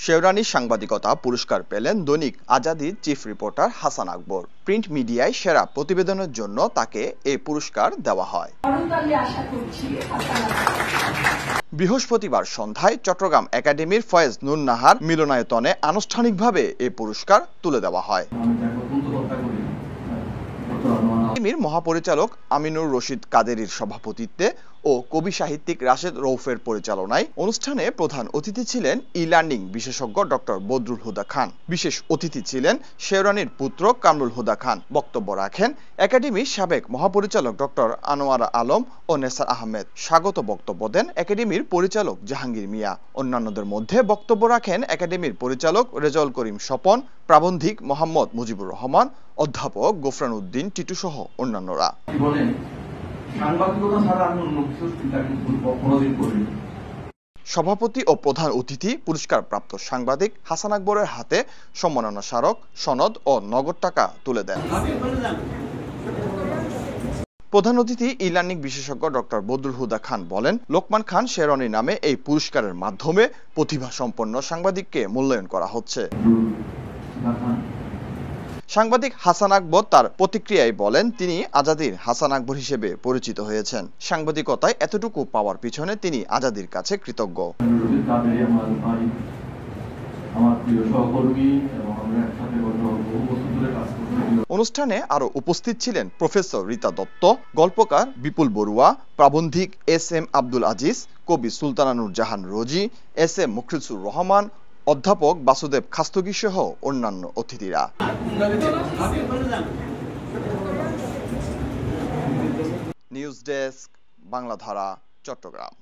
শেওরানী সাংবাদিকতা পুরস্কার পেলেন দৈনিক আজাদীর চিফ রিপোর্টার হাসান আকবর। প্রিন্ট মিডিয়ায় সেরা প্রতিবেদনের জন্য তাকে এই পুরস্কার দেওয়া হয়। বৃহস্পতিবার সন্ধ্যায় চট্টগ্রাম একাডেমির ফয়েজ নুর নাহার মিলনায়তনে আনুষ্ঠানিকভাবে এই পুরস্কার তুলে দেওয়া হয়। একাডেমির মহাপরিচালক আমিনুর রশিদ কাদেরীর সভাপতিত্বে ও কবি সাহিত্যিক রাশেদ রৌফের পরিচালনায় অনুষ্ঠানে প্রধান অতিথি ছিলেন ই লার্নিং বিশেষজ্ঞ ডক্টর বদরুল হুদা খান। বিশেষ অতিথি ছিলেন শেওরানীর পুত্র কামরুল হুদা খান। বক্তব্য রাখেন একাডেমির সাবেক মহাপরিচালক ডক্টর আনোয়ারা আলম ও নেসার আহমেদ। স্বাগত বক্তব্য দেন একাডেমির পরিচালক জাহাঙ্গীর মিয়া। অন্যান্যদের মধ্যে বক্তব্য রাখেন একাডেমির পরিচালক রেজাউল করিম স্বপন, প্রাবন্ধিক মোহাম্মদ মুজিবুর রহমান, অধ্যাপক গোফরান উদ্দিন টিটু সহ অন্যান্যরা। সভাপতি ও প্রধান অতিথি পুরস্কারপ্রাপ্ত সাংবাদিক হাসান আকবরের হাতে সম্মাননা স্মারক, সনদ ও নগদ টাকা তুলে দেন। প্রধান অতিথি ই লার্নিং বিশেষজ্ঞ ডক্টর বদরুল হুদা খান বলেন, লোকমান খান শেওরানী নামে এই পুরস্কারের মাধ্যমে প্রতিভা সম্পন্ন সাংবাদিককে মূল্যায়ন করা হচ্ছে। সাংবাদিক হাসান আকবর তার প্রতিক্রিয়ায় বলেন, তিনি আজাদীর হাসান আকবর হিসেবে পরিচিত হয়েছেন। সাংবাদিকতায় এতটুকু পাওয়ার পিছনে তিনি আজাদীর কাছে কৃতজ্ঞ। অনুষ্ঠানে আরো উপস্থিত ছিলেন প্রফেসর রীতা দত্ত, গল্পকার বিপুল বড়ুয়া, প্রাবন্ধিক এস এম আব্দুল আজিজ, কবি সুলতানা নূর জাহান রোজি, এস এম মুখলিসুর রহমান, অধ্যাপক বাসুদেব খাস্তগি সহ অন্যান্য অতিথিরা। News desk, Bangladhara, Chittagong.